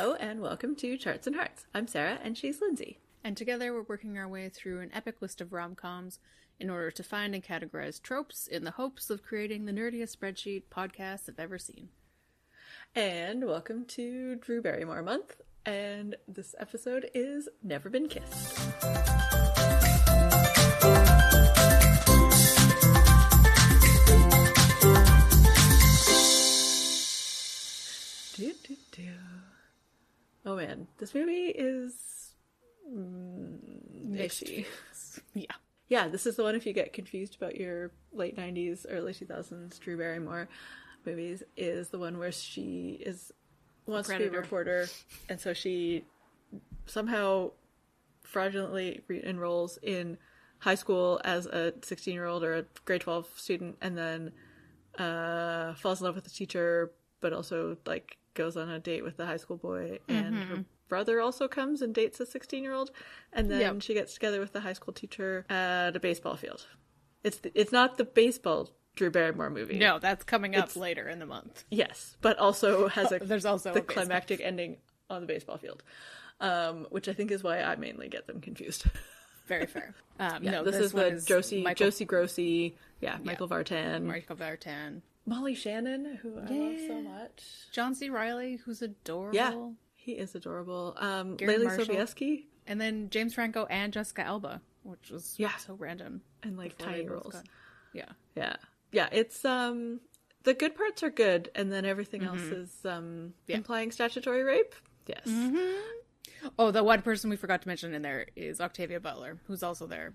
Hello and welcome to Charts and Hearts. I'm Sarah and she's Lindsay. And together we're working our way through an epic list of rom-coms in order to find and categorize tropes in the hopes of creating the nerdiest spreadsheet podcasts I've ever seen. And welcome to Drew Barrymore month, and this episode is Never Been Kissed. Oh man, this movie is ishy. Yeah, this is the one if you get confused about your late 90s, early 2000s Drew Barrymore movies, is the one where she wants to be a reporter, and so she somehow fraudulently enrolls in high school as a 16-year-old or a grade 12 student, and then falls in love with the teacher, but also like goes on a date with the high school boy, and her brother also comes and dates a 16-year-old, and then she gets together with the high school teacher at a baseball field. It's not the baseball Drew Barrymore movie. No, that's coming up later in the month. Yes, but also has there's also the climactic ending on the baseball field, which I think is why I mainly get them confused. Very fair. No, this is the Josie Grossi, Michael Vartan. Molly Shannon, who I love so much. John C. Reilly, who's adorable. Yeah, he is adorable. Gary Layli Marshall. Sobieski. And then James Franco and Jessica Alba, which was so random. And like tiny roles. Yeah. Yeah, it's the good parts are good, and then everything else is implying statutory rape. Yes. Mm-hmm. Oh, the one person we forgot to mention in there is Octavia Butler, who's also there.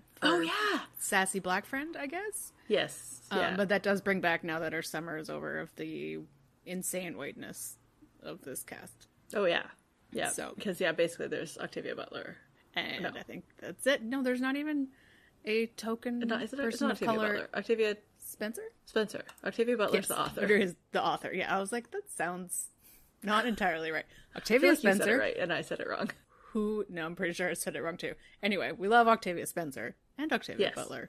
Sassy black friend, I guess. Yes. Yeah. But that does bring back, now that our summer is over, of the insane whiteness of this cast. Oh, yeah. Yeah. So, because, basically there's Octavia Butler. And I think that's it. No, there's not even a token person of color. Butler. Octavia Spencer. Octavia Butler's the author. Is the author. Yeah, I was like, that sounds not entirely right. Octavia Spencer. You said it right, and I said it wrong. No, I'm pretty sure I said it wrong too. Anyway, we love Octavia Spencer and Octavia Butler.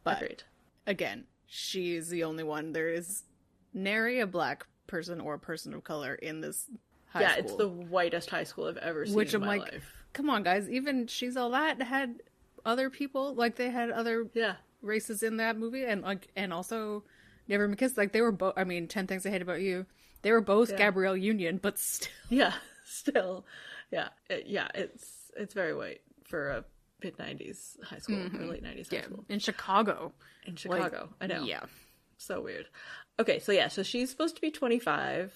But agreed. Again, she's the only one. There is nary a black person or person of color in this high school. Yeah, it's the whitest high school I've ever seen in my life. Come on, guys. Even She's All That had other people. Like, they had other races in that movie. And also Never Been Kissed. Like, they were both, 10 Things I Hate About You. They were both Gabrielle Union, but still. Yeah, still. Yeah. It's very white for a mid-90s high school or late 90s high school. In Chicago. I know. Yeah. So weird. Okay, so she's supposed to be 25.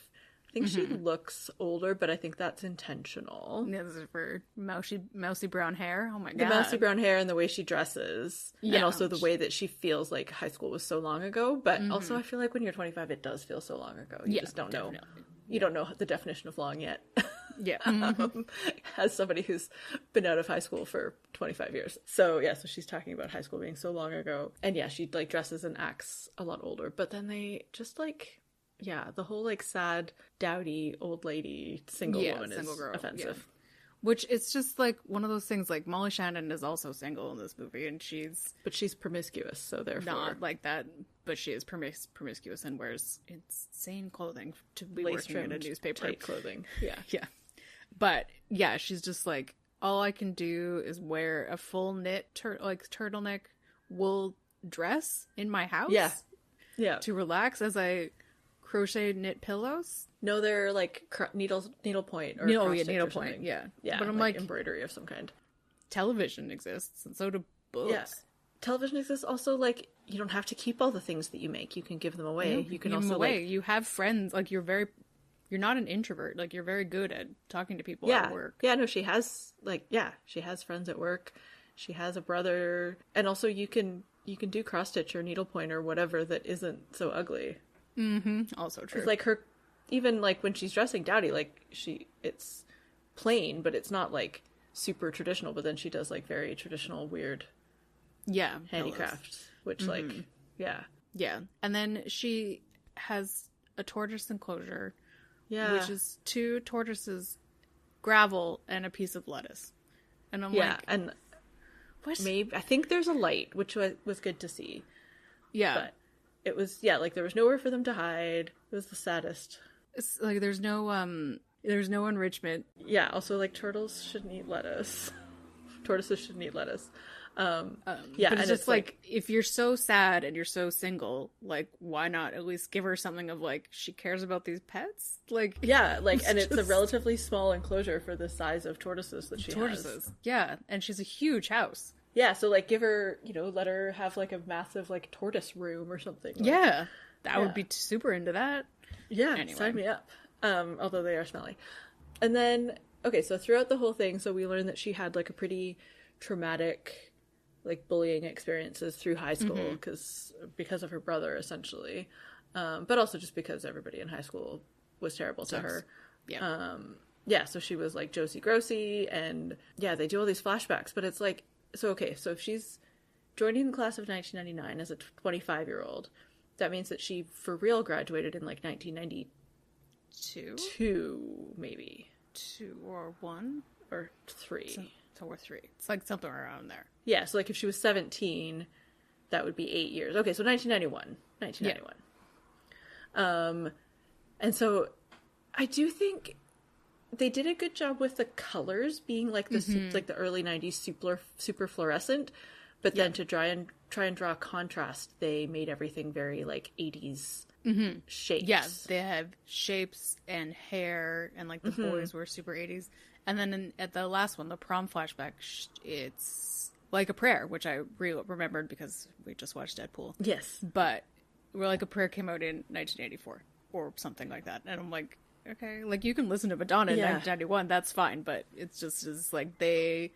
I think she looks older, but I think that's intentional. Yeah, this is for mousy brown hair. Oh my god. The mousy brown hair and the way she dresses. Yeah. And also the way that she feels like high school was so long ago. But also I feel like when you're 25, it does feel so long ago. You just don't know. You don't know the definition of long yet. Yeah. As somebody who's been out of high school for 25 years. So she's talking about high school being so long ago. And she like dresses and acts a lot older. But then they just like, the whole like sad, dowdy old lady single woman is offensive. Yeah. Which it's just like one of those things, like Molly Shannon is also single in this movie, and But she's promiscuous, so therefore. Not like that, but she is promiscuous and wears insane clothing to be working in a newspaper. Tight clothing. Yeah. Yeah. But she's just like, all I can do is wear a full knit turtleneck wool dress in my house. Yeah. To relax as I crochet knit pillows. No, they're like needlepoint or needlepoint. Yeah. But I'm like embroidery of some kind. Television exists, and so do books. Yeah. Television exists. Also, like, you don't have to keep all the things that you make. You can give them away. You can give also them away. You have friends. Like, you're not an introvert. Like, you're very good at talking to people at work. Yeah, no, she has friends at work. She has a brother. And also you can do cross stitch or needlepoint or whatever that isn't so ugly. Mm-hmm. Also true. It's like her, even like when she's dressing dowdy, like it's plain, but it's not like super traditional, but then she does like very traditional weird handicraft, which Yeah. And then she has a tortoise enclosure. Yeah. Which is 2 tortoises, gravel, and a piece of lettuce. And I'm like... and what? Maybe, I think there's a light, which was good to see. Yeah. But it was, like there was nowhere for them to hide. It was the saddest. It's like there's no There's no enrichment. Yeah, also, like, turtles shouldn't eat lettuce. Tortoises shouldn't eat lettuce. Yeah, but it's just like, if you're so sad and you're so single, like, why not at least give her something of, like, she cares about these pets? Like, yeah, like, and it's a relatively small enclosure for the size of tortoises that she has. Yeah, and she's a huge house. Yeah, so, like, give her, let her have, like, a massive, like, tortoise room or something. Like, yeah, that would be super into that. Yeah, anyway. Sign me up. Although they are smelly. And then, okay, so throughout the whole thing, so we learned that she had, like, a pretty traumatic, like, bullying experiences through high school because of her brother, essentially. But also just because everybody in high school was terrible to her. Yeah. Yeah, so she was, like, Josie Grossi, and, yeah, they do all these flashbacks, but it's like, so, okay, so if she's joining the class of 1999 as a 25-year-old, that means that she, for real, graduated in, like, 1992? Two, maybe. 2 or 1? Or 3. So we're 3. It's, like, something around there. Yeah, so, like, if she was 17, that would be 8 years. Okay, so 1991. 1991. Yeah. And so, I do think they did a good job with the colors being, like, the like the early 90s super fluorescent, but then to try and draw contrast, they made everything very, like, 80s shapes. Yeah, they have shapes and hair, and, like, the boys were super 80s. And then at the last one, the prom flashback, it's Like a Prayer, which I remembered because we just watched Deadpool. Yes. But Like a Prayer came out in 1984 or something like that. And I'm like, okay, like, you can listen to Madonna in 1991, that's fine, but it's like they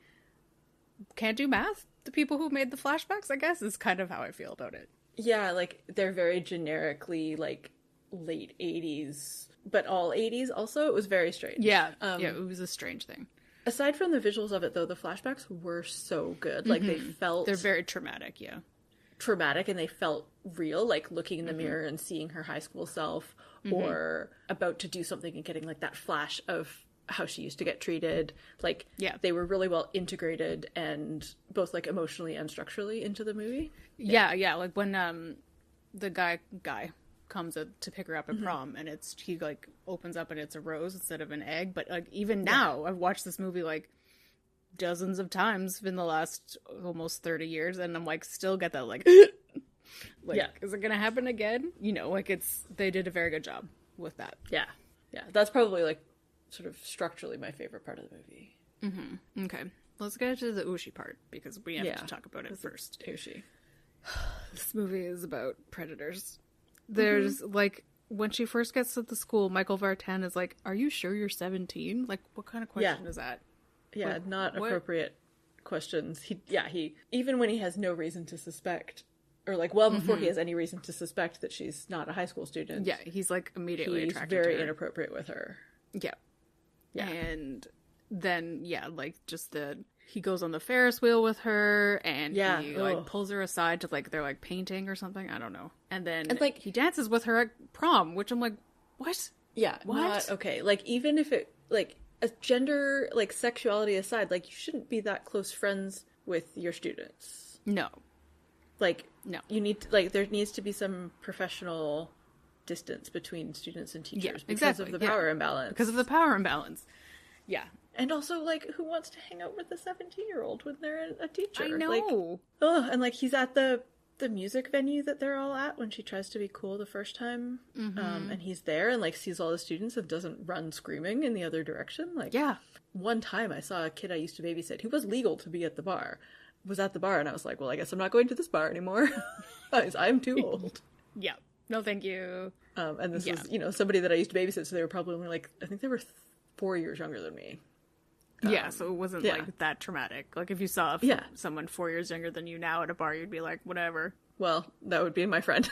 can't do math. The people who made the flashbacks, I guess, is kind of how I feel about it. Yeah, like, they're very generically, like, late 80s, but all 80s also. It was very strange. Yeah, it was a strange thing. Aside from the visuals of it, though, the flashbacks were so good. Like, they felt... They're very traumatic, yeah. Traumatic, and they felt real, like, looking in the mirror and seeing her high school self, or about to do something and getting, like, that flash of how she used to get treated. Like, they were really well integrated, and both, like, emotionally and structurally into the movie. Yeah, like, when the guy comes to pick her up at prom, and he, like, opens up and it's a rose instead of an egg. But, like, even now, I've watched this movie, like, dozens of times in the last almost 30 years, and I'm, like, still get that, like, like, is it gonna happen again? You know, like, they did a very good job with that. Yeah, that's probably, like, sort of structurally my favorite part of the movie. Okay, let's get to the ooshy part, because we have to talk about it first. Ooshy. This movie is about predators. There's, like, when she first gets to the school, Michael Vartan is like, are you sure you're 17? Like, what kind of question is that? Yeah, like, not appropriate questions. He even when he has no reason to suspect, or, like, well before he has any reason to suspect that she's not a high school student. Yeah, he's, like, immediately attracted to her. He's very inappropriate with her. Yeah. And then, like, just he goes on the Ferris wheel with her, and he, like, pulls her aside to, like, they're, like, painting or something. I don't know. And then, like, he dances with her at prom, which I'm like, what? Yeah. What? Not okay. Like, even if it, like, a gender, like, sexuality aside, like, you shouldn't be that close friends with your students. No. Like, no. You need to, like, there needs to be some professional distance between students and teachers because of the power imbalance. Because of the power imbalance. Yeah. And also, like, who wants to hang out with a 17-year-old when they're a teacher? I know. Like, and, like, he's at the music venue that they're all at when she tries to be cool the first time. And he's there and, like, sees all the students and doesn't run screaming in the other direction. Like, one time I saw a kid I used to babysit who was legal to be at the bar, was at the bar, and I was like, well, I guess I'm not going to this bar anymore. I'm too old. Yeah. No, thank you. And this was, somebody that I used to babysit, so they were probably only, like, I think they were 4 years younger than me. So it wasn't, like, that traumatic. Like, if you saw someone 4 years younger than you now at a bar, you'd be like, whatever. Well, that would be my friend.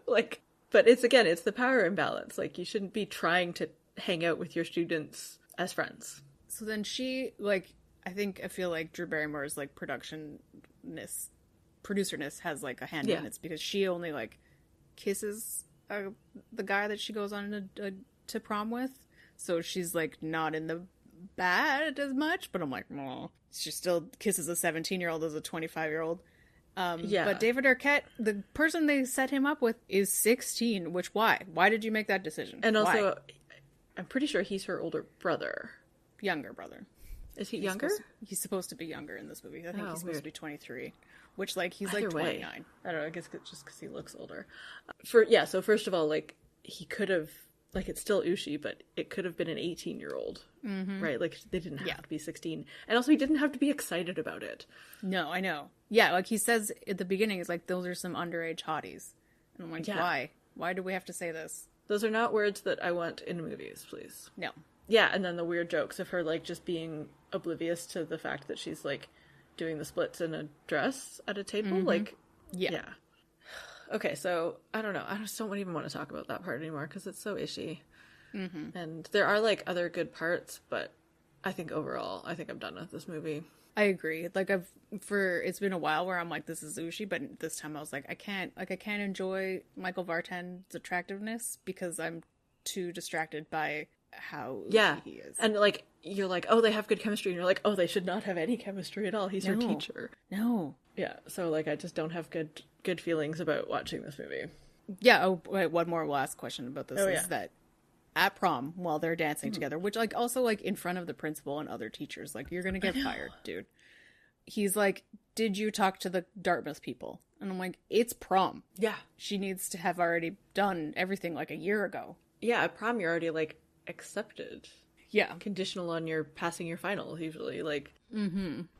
Like, but it's the power imbalance. Like, you shouldn't be trying to hang out with your students as friends. So then she, like, I feel like Drew Barrymore's, like, producerness has, like, a hand in it. It's because she only, like, kisses the guy that she goes on to prom with. So she's, like, not in the bad as much, but I'm like, oh, she still kisses a 17-year-old as a 25-year-old. But David Arquette, the person they set him up with, is 16, which why did you make that decision? And also, I'm pretty sure he's her older brother. Younger brother. Is he younger? He's supposed to be younger in this movie. I think he's supposed to be 23. Which, like, he's Either like 29. I don't know, I guess just because he looks older. So first of all, like, he could have, like, it's still ooshy, but it could have been an 18-year-old, right? Like, they didn't have to be 16. And also, he didn't have to be excited about it. No, I know. Yeah, like, he says at the beginning, it's like, those are some underage hotties. And I'm like, why? Why do we have to say this? Those are not words that I want in movies, please. No. Yeah, and then the weird jokes of her, like, just being oblivious to the fact that she's, like, doing the splits in a dress at a table. Like, yeah. Okay, so, I don't know. I just don't even want to talk about that part anymore because it's so ishy. And there are, like, other good parts, but I think overall, I think I'm done with this movie. I agree. Like, it's been a while where I'm like, this is ooshy, but this time I was like, I can't enjoy Michael Vartan's attractiveness because I'm too distracted by how he is. And, like, you're like, oh, they have good chemistry, and you're like, oh, they should not have any chemistry at all. He's her teacher. No. Yeah, so, like, I just don't have good feelings about watching this movie. Yeah, oh, wait, one more last question about this is that at prom, while they're dancing together, which, like, also, like, in front of the principal and other teachers, like, you're gonna get fired, dude. He's like, did you talk to the Dartmouth people? And I'm like, it's prom. Yeah. She needs to have already done everything, like, a year ago. Yeah, at prom, you're already, like, accepted. Yeah. Conditional on your passing your finals, usually, like.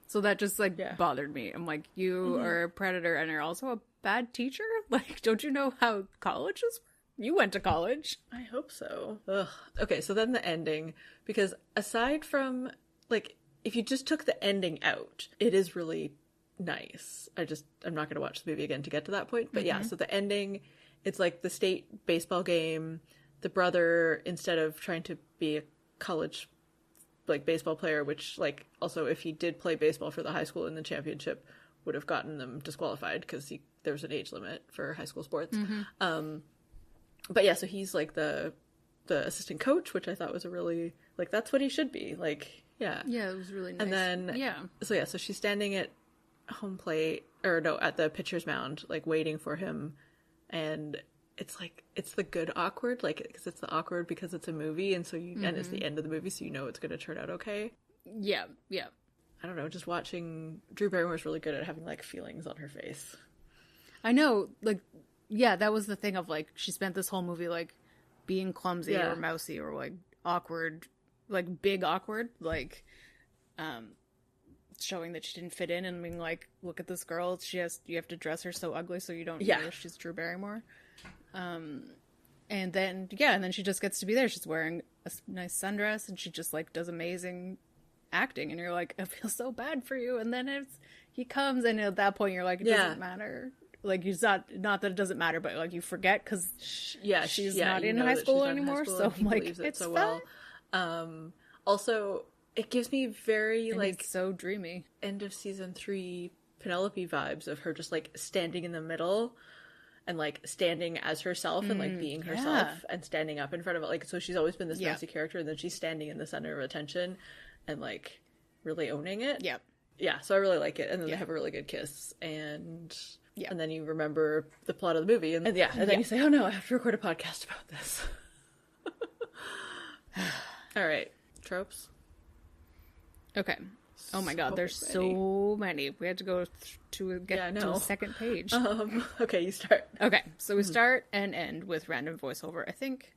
So that just, like, bothered me. I'm like, you are a predator and you're also a bad teacher? Like, don't you know how colleges work? You went to college. I hope so. Ugh. Okay, so then the ending, because aside from, like, if you just took the ending out, it is really nice. I'm not going to watch the movie again to get to that point, but yeah, so the ending, it's like the state baseball game. The brother, instead of trying to be a college, like, baseball player, which, like, also if he did play baseball for the high school in the championship, would have gotten them disqualified because there was an age limit for high school sports. But yeah, so he's, like, the assistant coach, which I thought was a really, like, that's what he should be. Like, yeah. Yeah, it was really nice. And then, so she's standing at home plate, or no, at the pitcher's mound, like, waiting for him. And it's, like, it's the good awkward, like, because it's the awkward because it's a movie, and so and it's the end of the movie, so you know it's going to turn out okay. Yeah, yeah. I don't know, just watching, Drew Barrymore's really good at having, like, feelings on her face. I know, like, yeah, that was the thing of, like, she spent this whole movie, like, being clumsy or mousy or, like, awkward, like, big awkward, like, showing that she didn't fit in and being like, look at this girl, you have to dress her so ugly so you don't know she's Drew Barrymore. And then she just gets to be there. She's wearing a nice sundress and she just, like, does amazing acting, and you're like, I feel so bad for you. And then he comes, and at that point you're like, it doesn't matter. Like, it's not that it doesn't matter, but, like, you forget because she's not in high school anymore. So I'm like, it's so well. Also, it gives me very, and like, it's so dreamy end of season 3 Penelope vibes of her just, like, standing in the middle and, like, standing as herself and, like, being herself and standing up in front of it. Like, so she's always been this messy character, and then she's standing in the center of attention and, like, really owning it. Yep. Yeah, so I really like it. And then they have a really good kiss, and then you remember the plot of the movie, and then you say, oh no, I have to record a podcast about this. All right, tropes. Okay. Oh my god, there's so many. We had to go to the second page. Okay, you start. Okay, so we start and end with random voiceover. I think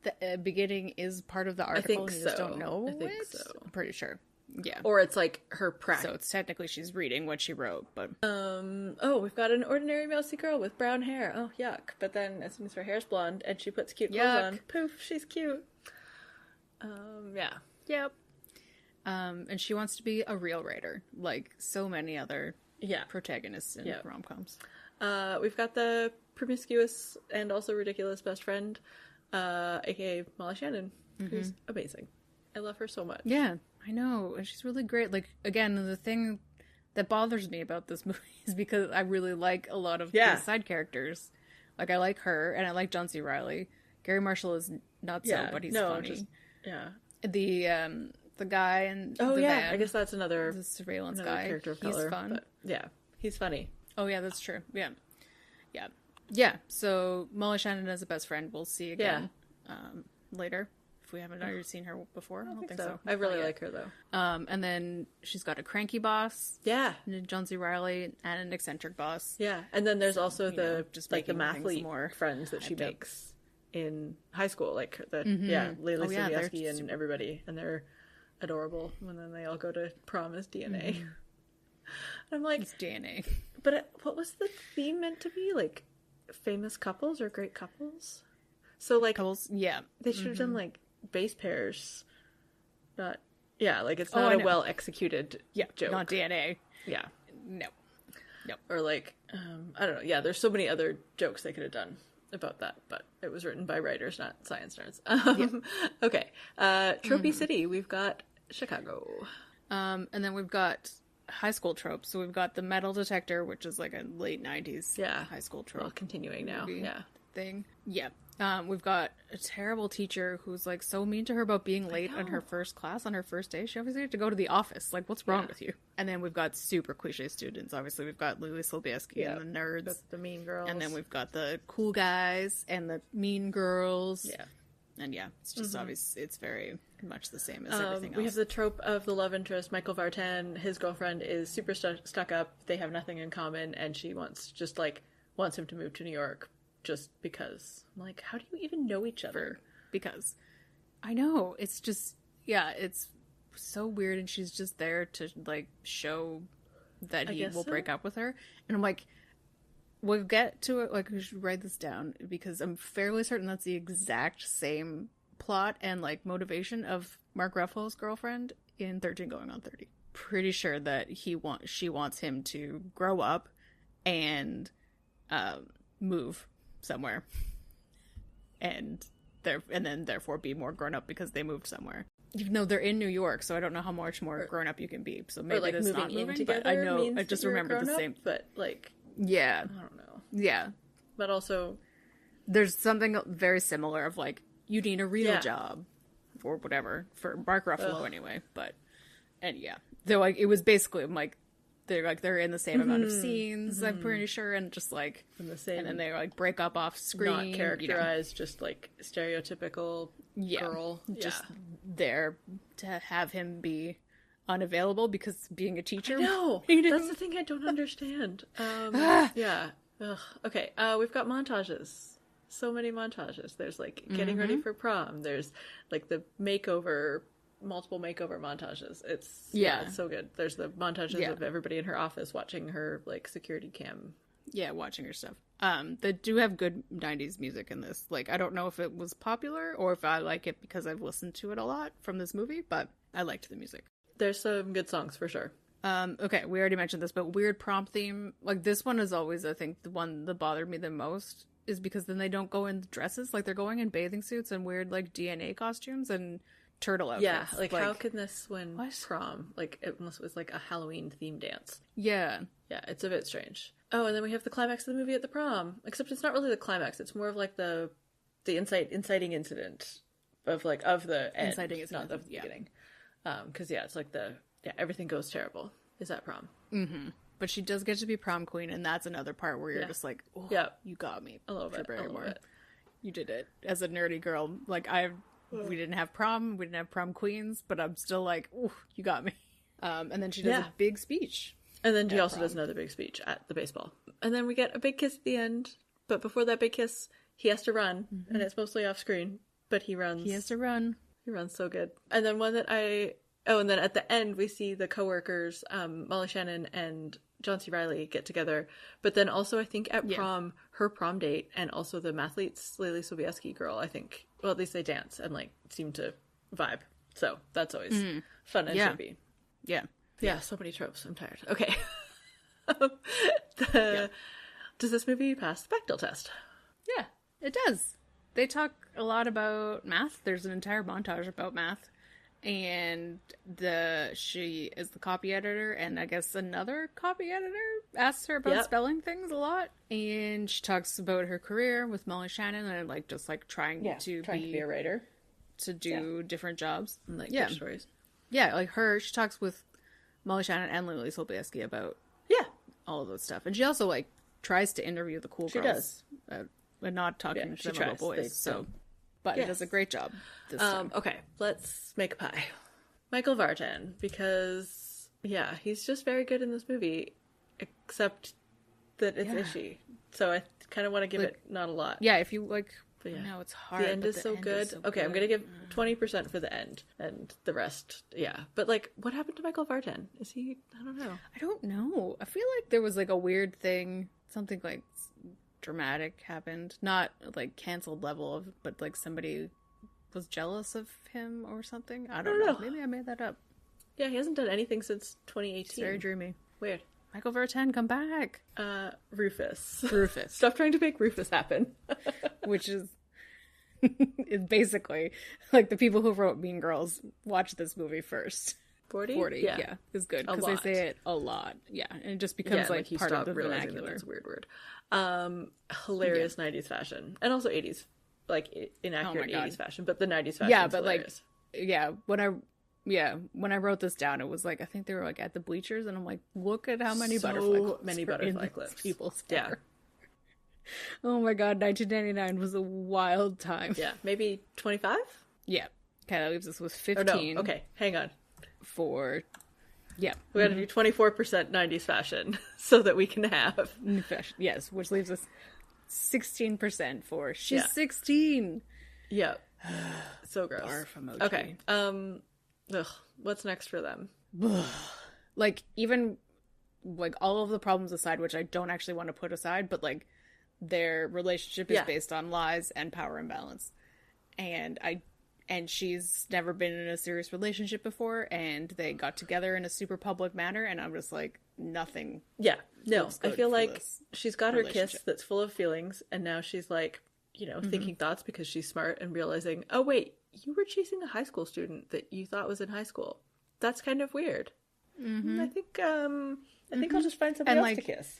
the beginning is part to the article. You just don't know I think so. I'm pretty sure. Yeah. Or it's like her practice. So it's technically she's reading what she wrote, but we've got an ordinary mousy girl with brown hair. Oh, yuck. But then as soon as her hair's blonde and she puts cute clothes on, poof, she's cute. Yeah. Yep. And she wants to be a real writer, like so many other protagonists in rom-coms. We've got the promiscuous and also ridiculous best friend, aka Molly Shannon, who's amazing. I love her so much. Yeah, I know. And she's really great. Like, again, the thing that bothers me about this movie is because I really like a lot of the side characters. Like, I like her, and I like John C. Reilly. Gary Marshall is not so, but he's funny. The guy and the van, I guess that's another surveillance guy. Character of color, he's fun. But, yeah, he's funny. Oh yeah, that's true. Yeah. So Molly Shannon as a best friend, we'll see again later we haven't already seen her before. I don't think so. I really like her, though. And then she's got a cranky boss. Yeah. John C. Reilly, and an eccentric boss. Yeah. And then there's also just the mathlete more friends that she makes in high school. Like, Layla Sobieski and everybody. And they're adorable. And then they all go to prom as DNA. And I'm like... It's DNA. But what was the theme meant to be? Like, famous couples or great couples? So, like... Couples, yeah. They should have done, like, base pairs. Not... Yeah, like, it's not a well-executed joke. Not DNA. Yeah. No. Or, like, I don't know. Yeah, there's so many other jokes they could have done about that, but it was written by writers, not science nerds. Okay. Tropey City, we've got Chicago. And then we've got high school tropes. So we've got the metal detector, which is like a late 90s high school trope. Well, continuing now. Yeah. Thing. Yeah. We've got a terrible teacher who's like so mean to her about being late on her first class on her first day. She obviously had to go to the office. Like, what's wrong with you? And then we've got super cliche students. Obviously, we've got Lily Sobieski and the nerds. The mean girls. And then we've got the cool guys and the mean girls. Yeah. And it's just obvious. It's very much the same as everything else. We have the trope of the love interest, Michael Vartan. His girlfriend is super stuck up. They have nothing in common, and she wants him to move to New York just because. I'm like, how do you even know each other? Because I know, it's just, it's so weird, and she's just there to, like, show that he will break up with her. And I'm like, we'll get to it, like, we should write this down, because I'm fairly certain that's the exact same plot and, like, motivation of Mark Ruffalo's girlfriend in 13 Going on 30. Pretty sure that she wants him to grow up and move somewhere, and then therefore be more grown up because they moved somewhere. Even though they're in New York, so I don't know how much more grown up you can be. So maybe it's not moving, but I know I just remember the same. But like, I don't know. Yeah, but also there's something very similar of like you need a real job or whatever for Mark Ruffalo anyway. But though like it was basically like they're in the same amount of scenes, I'm pretty sure, and just like in the same, and then they like break up off screen, not characterized, just like stereotypical girl, just there to have him be unavailable because being a teacher. No, that's the thing I don't understand. Yeah. Ugh. Okay. We've got montages. So many montages. There's like getting ready for prom. There's like the multiple makeover montages. It's so good. There's the montages of everybody in her office watching her like security cam. Yeah, watching her stuff. They do have good 90s music in this. Like, I don't know if it was popular or if I like it because I've listened to it a lot from this movie, but I liked the music. There's some good songs for sure. Okay, we already mentioned this, but weird prom theme. Like, this one is always, I think, the one that bothered me the most is because then they don't go in dresses. Like, they're going in bathing suits and weird, like, DNA costumes and turtle outfits. Yeah, like how can this win prom? Like, unless it was like a Halloween themed dance. Yeah, it's a bit strange. Oh, and then we have the climax of the movie at the prom. Except it's not really the climax. It's more of like the inciting incident of the end, inciting incident, not the beginning. Because it's like everything goes terrible is at prom. Mm-hmm. But she does get to be prom queen, and that's another part where you're just like, oh, you got me. A little bit. You did it as a nerdy girl. Like we didn't have prom, we didn't have prom queens, but I'm still like, oh, you got me. And then she does a big speech. And then she also does another big speech at the baseball. And then we get a big kiss at the end. But before that big kiss, he has to run. Mm-hmm. And it's mostly off screen. But he runs. He has to run. He runs so good. And then and then at the end, we see the coworkers, Molly Shannon and John C. Reilly get together. But then also, I think at prom, her prom date, and also the mathletes, Lily Sobieski girl, I think, well, at least they dance and, like, seem to vibe. So that's always fun and trippy. Yeah. Yeah, so many tropes. I'm tired. Okay. Does this movie pass the Bechdel test? Yeah, it does. They talk a lot about math. There's an entire montage about math. And she is the copy editor, and I guess another copy editor asks her about spelling things a lot. And she talks about her career with Molly Shannon and like just like trying to be a writer, to do different jobs and like good stories. Yeah, like she talks with Molly Shannon and Lily Sobieski about all of those stuff, and she also like tries to interview the cool girls. She does, but not talking to them about boys. but it does a great job this time. Okay, let's make a pie. Michael Vartan, because, yeah, he's just very good in this movie, except that it's ishy. So I kind of want to give it not a lot. Yeah, if you, like... But no, it's hard. The end is so good. Okay, I'm going to give 20% for the end, and the rest, But, like, what happened to Michael Vartan? Is he... I don't know. I don't know. I feel like there was, like, a weird thing, something, like, dramatic happened. Not, like, canceled level of, but, like, somebody was jealous of him or something. I don't know. Maybe I made that up. Yeah, he hasn't done anything since 2018. It's very dreamy. Weird. Michael Vartan, come back. Rufus. Stop trying to make Rufus happen. Which is basically, like, the people who wrote Mean Girls watch this movie first. 40? 40, yeah, is good. Because they say it a lot. Yeah, and it just becomes, like part of the vernacular. That's a weird word. Hilarious 90s fashion. And also 80s. Like, inaccurate 80s fashion. But the 90s fashion is hilarious. When I wrote this down, it was like, I think they were like at the bleachers, and I'm like, look at how many butterfly clips people's hair. Oh my god, 1999 was a wild time. Yeah, maybe 25? Yeah. Okay, that leaves us with 15. No. Okay, hang on. We gotta do 24% 90s fashion so that we can have fashion. Yes, which leaves us 16% for she's 16. Yeah. So gross. Barf emoji. Okay. What's next for them? Like, even, like, all of the problems aside, which I don't actually want to put aside, but, like, their relationship is based on lies and power imbalance. And she's never been in a serious relationship before, and they got together in a super public manner, and I'm just like, nothing. Yeah. No, I feel like she's got her kiss that's full of feelings, and now she's like, thinking thoughts because she's smart and realizing, oh wait, you were chasing a high school student that you thought was in high school. That's kind of weird. Mm-hmm. I think I'll just find somebody else to kiss.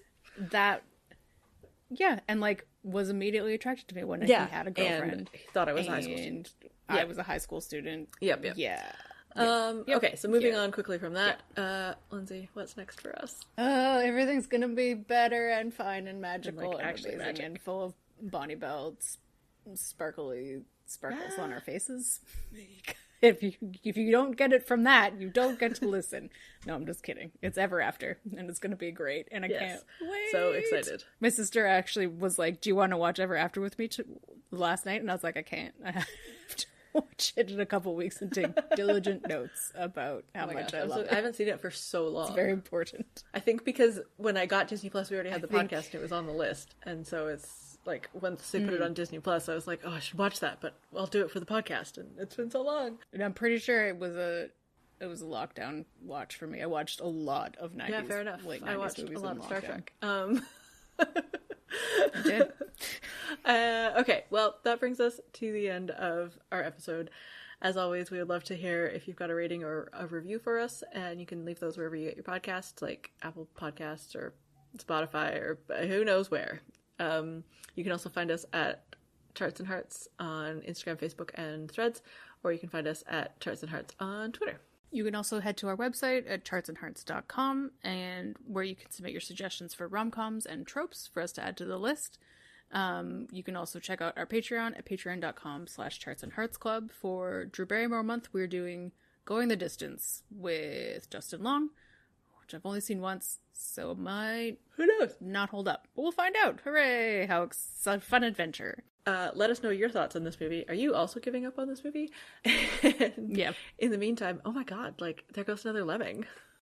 And like was immediately attracted to me when he had a girlfriend. And he thought I was a high school student. I was a high school student. Yep. Yeah. Okay, so moving on quickly from that, Lindsay, what's next for us? Oh, everything's gonna be better and fine and magical and amazing magic. And full of Bonnie Belts, sparkles on our faces. If you don't get it from that, you don't get to listen. No, I'm just kidding. It's Ever After, and it's going to be great, and I can't wait. So excited. My sister actually was like, do you want to watch Ever After with me last night? And I was like, I can't. I have to watch it in a couple weeks and take diligent notes about how much I love it. I haven't seen it for so long. It's very important. I think because when I got Disney Plus, we already had the podcast, and it was on the list, and so it's like, once they put it on Disney Plus, I was like, oh, I should watch that, but I'll do it for the podcast, and it's been so long. And I'm pretty sure it was a lockdown watch for me. I watched a lot of 90s. Yeah, fair enough. Late 90s I watched movies a lot of Star Trek. I did. Okay, well, that brings us to the end of our episode. As always, we would love to hear if you've got a rating or a review for us, and you can leave those wherever you get your podcasts, like Apple Podcasts or Spotify or who knows where. You can also find us at Charts and Hearts on Instagram, Facebook, and Threads, or you can find us at Charts and Hearts on Twitter. You can also head to our website at chartsandhearts.com, and where you can submit your suggestions for rom-coms and tropes for us to add to the list. You can also check out our Patreon at patreon.com/chartsandheartsclub. For Drew Barrymore month, we're doing Going the Distance with Justin Long, which I've only seen once, so it might, who knows, not hold up. But we'll find out. Hooray! How fun adventure. Let us know your thoughts on this movie. Are you also giving up on this movie? Yeah. In the meantime, oh my god, like, there goes another lemming.